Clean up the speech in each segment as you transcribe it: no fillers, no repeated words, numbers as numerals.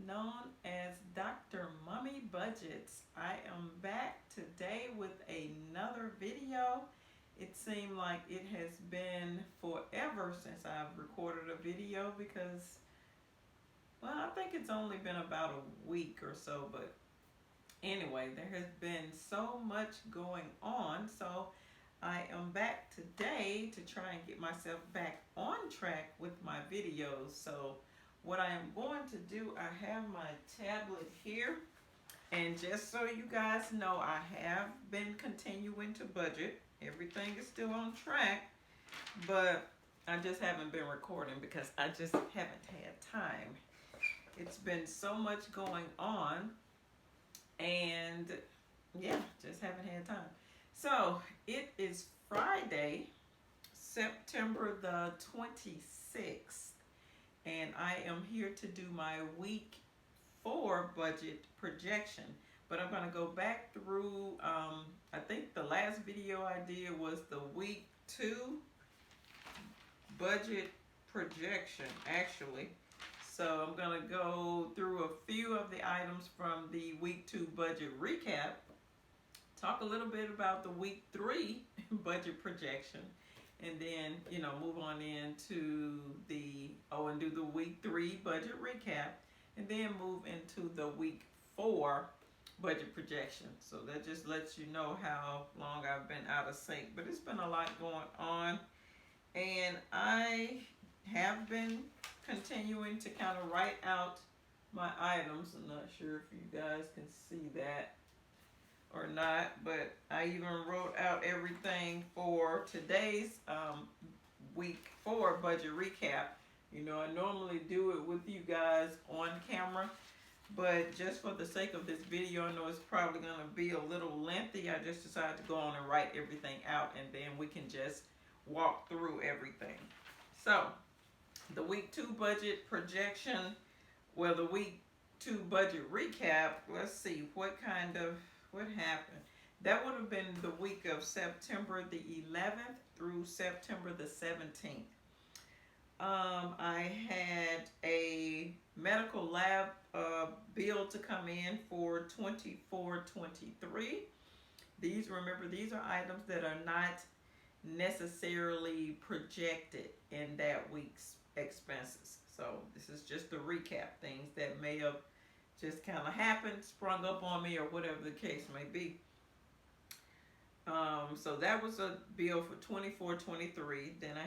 known as Dr. Mummy Budgets. I am back today with another video. It seemed like it has been forever since I've recorded a video because, well, I think it's only been about a week or so, but anyway, there has been so much going on, so I am back today to try and get myself back on track with my videos. So what I am going to do, I have my tablet here, and just so you guys know, I have been continuing to budget. Everything is still on track, but I just haven't been recording because I just haven't had time. It's been so much going on, and yeah, just haven't had time. So it is Friday, September the 26th, and I am here to do my week 4 budget projection. But I'm going to go back through, I think the last video I did was the week 2 budget projection, actually. So I'm going to go through a few of the items from the week 2 budget recap, talk a little bit about the week 3 budget projection, and then, move on into and do the week 3 budget recap, and then move into the week 4 budget projection. So that just lets you know how long I've been out of sync, but it's been a lot going on, and I have been continuing to kind of write out my items. I'm not sure if you guys can see that or not, but I even wrote out everything for today's week 4 budget recap. I normally do it with you guys on camera, but just for the sake of this video, I know it's probably going to be a little lengthy. I just decided to go on and write everything out, and then we can just walk through everything. So the week 2 budget projection, the week 2 budget recap, let's see what happened. That would have been the week of September the 11th through September the 17th. I had a medical lab bill to come in for $24.23. These are items that are not necessarily projected in that week's expenses. So this is just a recap, things that may have just kind of happened, sprung up on me, or whatever the case may be. So that was a bill for $24.23. Then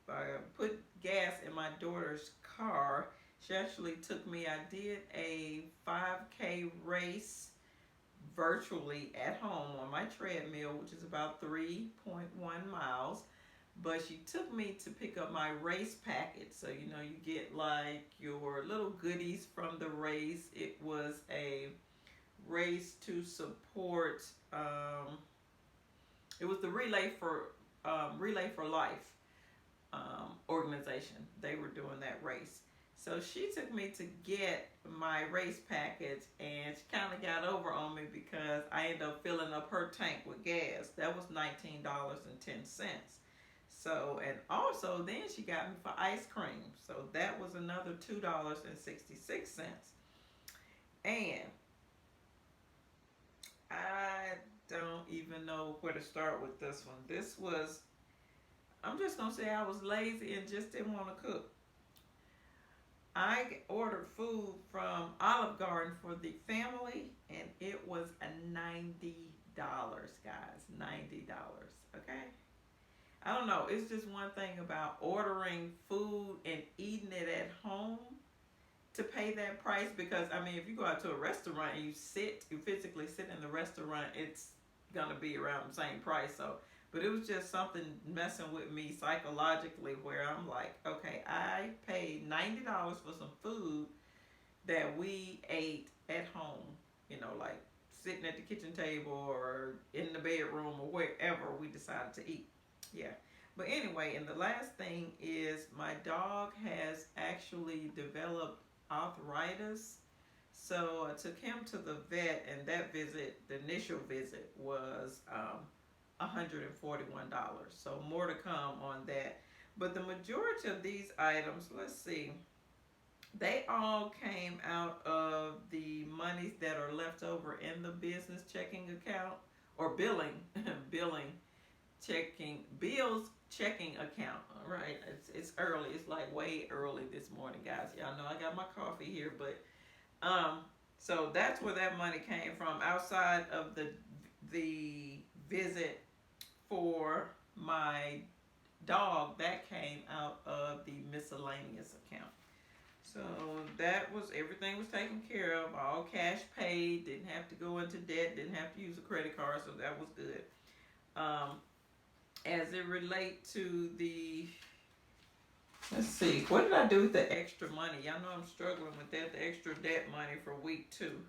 I put gas in my daughter's car. She actually took me. I did a 5K race virtually at home on my treadmill, which is about 3.1 miles. But she took me to pick up my race packet. So, you get like your little goodies from the race. It was a race to support, it was the Relay for Life organization. They were doing that race. So she took me to get my race package, and she kind of got over on me because I ended up filling up her tank with gas. That was $19.10. So, and also then she got me for ice cream. So that was another $2.66. And I don't even know where to start with this one. I'm just going to say I was lazy and just didn't want to cook. I ordered food from Olive Garden for the family, and it was $90, guys. $90, okay? I don't know. It's just one thing about ordering food and eating it at home to pay that price, because, if you go out to a restaurant and you physically sit in the restaurant, it's going to be around the same price. So, but it was just something messing with me psychologically where I'm like, okay, I paid $90 for some food that we ate at home, like sitting at the kitchen table or in the bedroom or wherever we decided to eat. Yeah. But anyway, and the last thing is my dog has actually developed arthritis. So I took him to the vet, and that visit, the initial visit, was $141. So more to come on that. But the majority of these items, let's see, They all came out of the monies that are left over in the business checking account or billing, billing bills checking account. All right, it's early. It's like way early this morning, guys. Y'all know I got my coffee here, but um, so that's where that money came from. Outside of the visit for my dog, that came out of the miscellaneous account. So that was everything was taken care of. All cash paid. Didn't have to go into debt. Didn't have to use a credit card. So that was good. Um, as it relate to the, let's see, what did I do with the extra money? Y'all know I'm struggling with that. The extra debt money for week 2.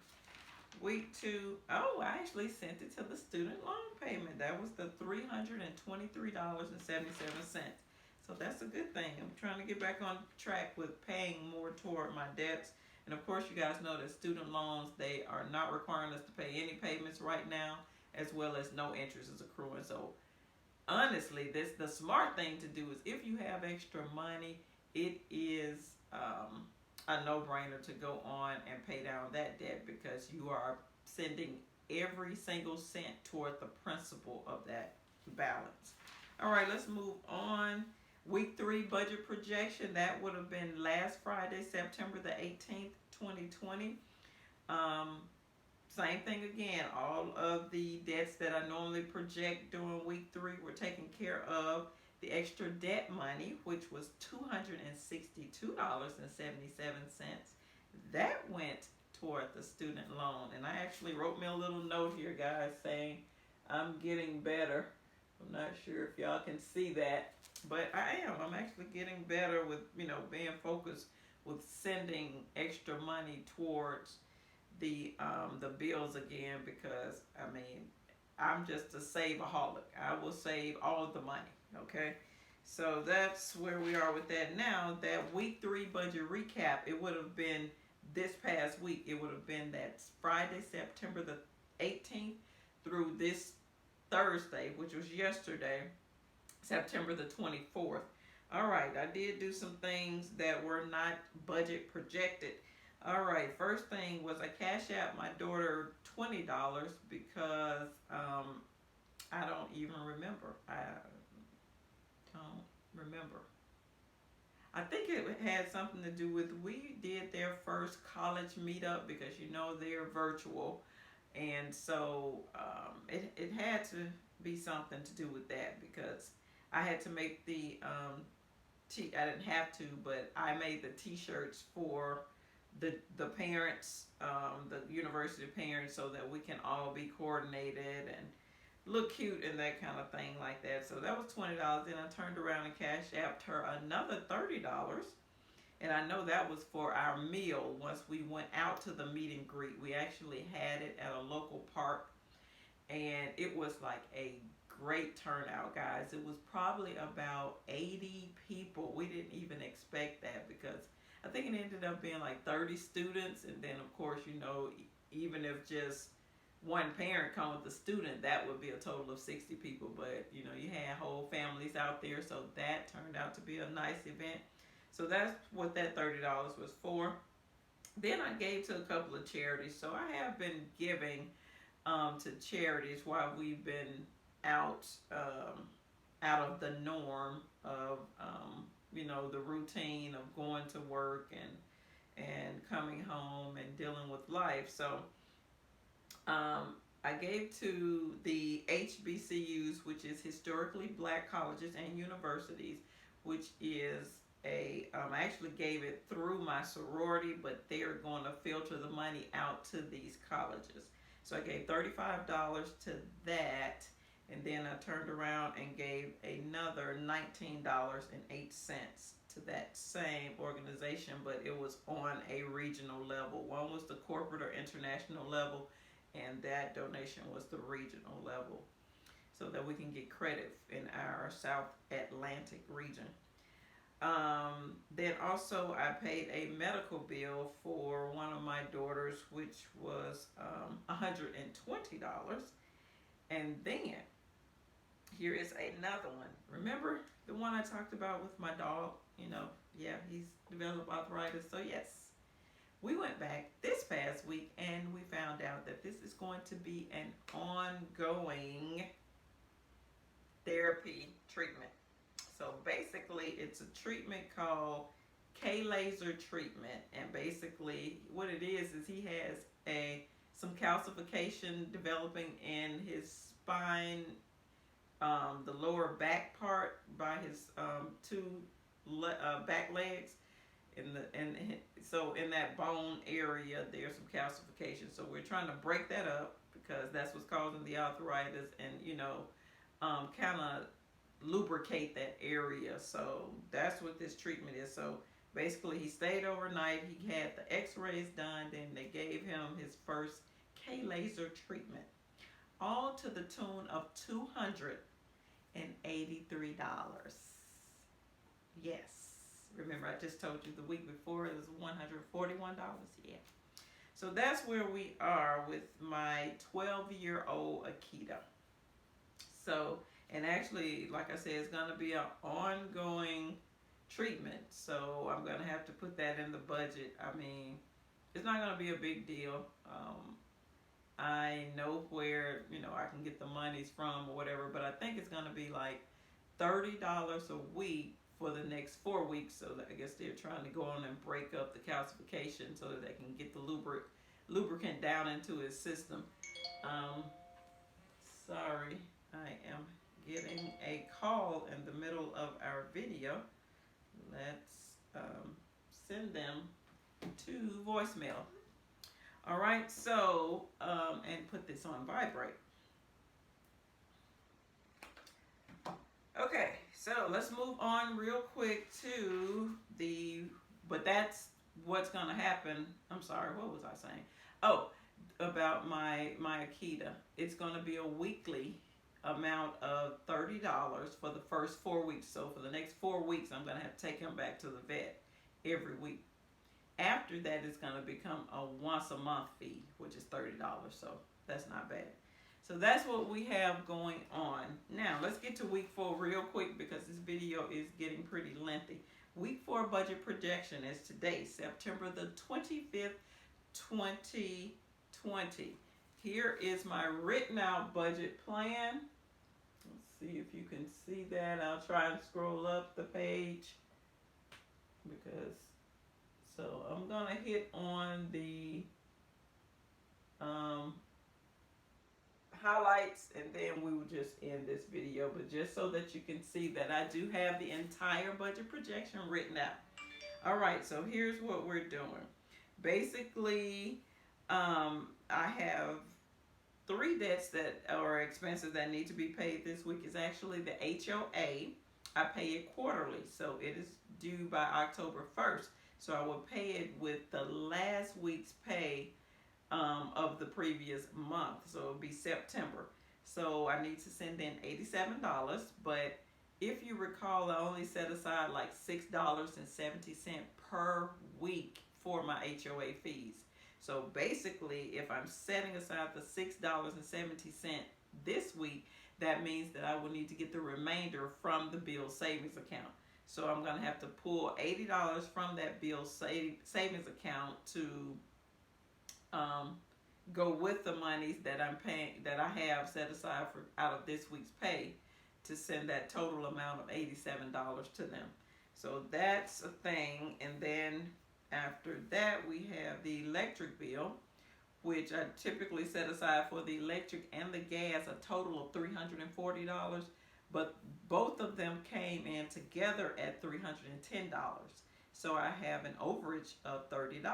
Week 2, oh, I actually sent it to the student loan payment. That was the $323.77. So that's a good thing. I'm trying to get back on track with paying more toward my debts. And of course, you guys know that student loans, they are not requiring us to pay any payments right now, as well as no interest is accruing. So honestly, this the smart thing to do is if you have extra money, it is a no-brainer to go on and pay down that debt because you are sending every single cent toward the principal of that balance. All right, let's move on. Week 3 budget projection, that would have been last Friday, September the 18th, 2020. Same thing again. All of the debts that I normally project during week 3 were taken care of. The extra debt money, which was $262.77, that went toward the student loan. And I actually wrote me a little note here, guys, saying I'm getting better. I'm not sure if y'all can see that, but I am. I'm actually getting better with, being focused with sending extra money towards the bills again because I'm just a saveaholic. I will save all of the money. Okay, so that's where we are with that now. That week 3 budget recap, it would have been this past week. It would have been that Friday, September the 18th through this Thursday, which was yesterday, September the 24th. All right, I did do some things that were not budget projected. All right, first thing was I cash out my daughter $20 because I don't even remember. I don't remember. I think it had something to do with we did their first college meetup because they're virtual, and so it had to be something to do with that because I had to make the I didn't have to, but I made the T-shirts for the parents, the university parents, so that we can all be coordinated and look cute and that kind of thing like that. So that was $20. Then I turned around and cash apped her another $30. And I know that was for our meal once we went out to the meet and greet. We actually had it at a local park, and it was like a great turnout, guys. It was probably about 80 people. We didn't even expect that because I think it ended up being like 30 students, and then of course, even if just one parent come with a student, that would be a total of 60 people. But you had whole families out there, so that turned out to be a nice event. So that's what that $30 was for. Then I gave to a couple of charities. So I have been giving to charities while we've been out of the norm of the routine of going to work and coming home and dealing with life. So I gave to the HBCUs, which is historically black colleges and universities, which is I actually gave it through my sorority, but they're going to filter the money out to these colleges. So I gave $35 to that, and then I turned around and gave another $19.08 to that same organization, but it was on a regional level. One was the corporate or international level, and that donation was the regional level, so that we can get credit in our South Atlantic region. Then also I paid a medical bill for one of my daughters, which was $120. And then here is another one. Remember the one I talked about with my dog? Yeah, he's developed arthritis. So yes, we went back this past week and we found out that this is going to be an ongoing therapy treatment. So basically, it's a treatment called K laser treatment, and basically, what it is he has a some calcification developing in his spine, the lower back part by his two back legs, and so in that bone area there's some calcification. So we're trying to break that up because that's what's causing the arthritis, and kind of lubricate that area. So that's what this treatment is. So basically, he stayed overnight. He had the X-rays done. Then they gave him his first K laser treatment, all to the tune of $283. Yes. Remember, I just told you the week before it was $141. Yeah. So that's where we are with my 12-year-old Akita. So, and actually, like I said, it's going to be an ongoing treatment. So I'm going to have to put that in the budget. I mean, it's not going to be a big deal. I know where, I can get the monies from or whatever, but I think it's going to be like $30 a week for the next 4 weeks. So I guess they're trying to go on and break up the calcification so that they can get the lubricant down into his system. Sorry, I am getting a call in the middle of our video. Let's send them to voicemail. All right, so, and put this on vibrate. Okay, so let's move on real quick to but that's what's going to happen. I'm sorry, what was I saying? Oh, about my Akita. It's going to be a weekly amount of $30 for the first 4 weeks. So for the next 4 weeks, I'm going to have to take him back to the vet every week. After that, it's going to become a once a month fee, which is $30. So that's not bad. So that's what we have going on. Now, let's get to week 4 real quick because this video is getting pretty lengthy. Week 4 budget projection is today, September the 25th, 2020. Here is my written out budget plan. Let's see if you can see that. I'll try and scroll up the page so I'm going to hit on the highlights and then we will just end this video, but just so that you can see that I do have the entire budget projection written out. All right, so here's what we're doing. Basically, I have 3 debts that are expenses that need to be paid this week. Is actually the HOA. I pay it quarterly, so it is due by October 1st. So I will pay it with the last week's pay of the previous month. So it'll be September. So I need to send in $87. But if you recall, I only set aside like $6.70 per week for my HOA fees. So basically, if I'm setting aside the $6.70 this week, that means that I will need to get the remainder from the bill savings account. So I'm going to have to pull $80 from that bill savings account to go with the monies that I'm paying, that I have set aside for out of this week's pay, to send that total amount of $87 to them. So that's a thing. And then after that, we have the electric bill, which I typically set aside for the electric and the gas a total of $340. But both of them came in together at $310. So I have an overage of $30.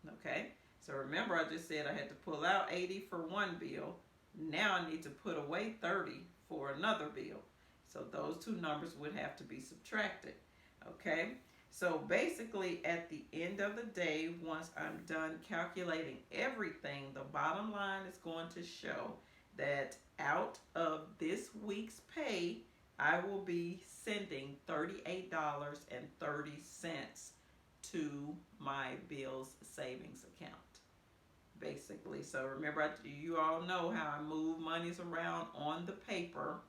Okay? So remember, I just said I had to pull out $80 for one bill. Now I need to put away $30 for another bill. So those two numbers would have to be subtracted. Okay? So basically, at the end of the day, once I'm done calculating everything, the bottom line is going to show that out of this week's pay, I will be sending $38.30 to my bills savings account, basically. So remember, you all know how I move monies around on the paper.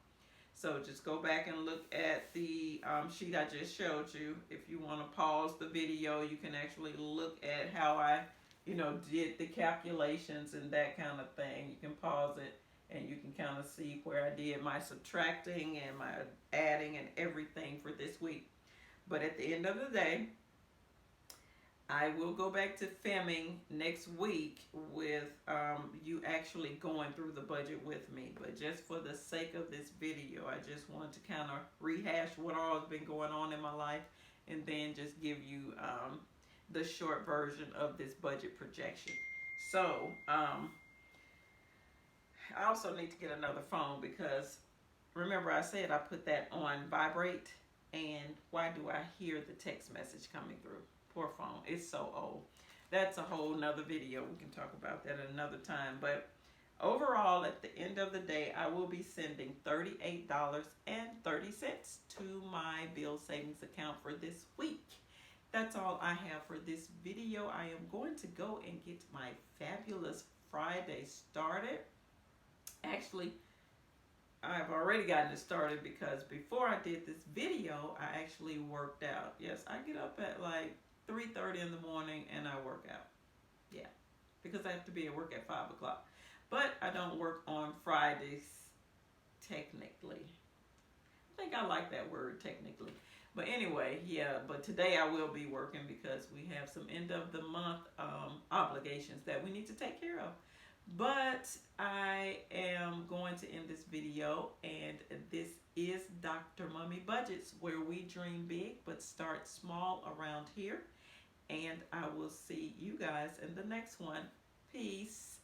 So just go back and look at the sheet I just showed you. If you want to pause the video, you can actually look at how I, did the calculations and that kind of thing. You can pause it and you can kind of see where I did my subtracting and my adding and everything for this week. But at the end of the day, I will go back to filming next week with you actually going through the budget with me. But just for the sake of this video, I just wanted to kind of rehash what all has been going on in my life and then just give you the short version of this budget projection. So, I also need to get another phone because remember I said I put that on vibrate, and why do I hear the text message coming through? Poor phone, it's so old. That's a whole nother video. We can talk about that at another time. But overall, at the end of the day, I will be sending $38.30 to my bill savings account for this week. That's all I have for this video. I am going to go and get my fabulous Friday started. Actually, I've already gotten it started because before I did this video, I actually worked out. Yes, I get up at like 3:30 in the morning and I work out. Yeah, because I have to be at work at 5 o'clock. But I don't work on Fridays, technically. I think I like that word, technically. But anyway, yeah, but today I will be working because we have some end of the month obligations that we need to take care of. But I am going to end this video, and this is Dr. Mummy Budgets, where we dream big but start small around here. And I will see you guys in the next one. Peace.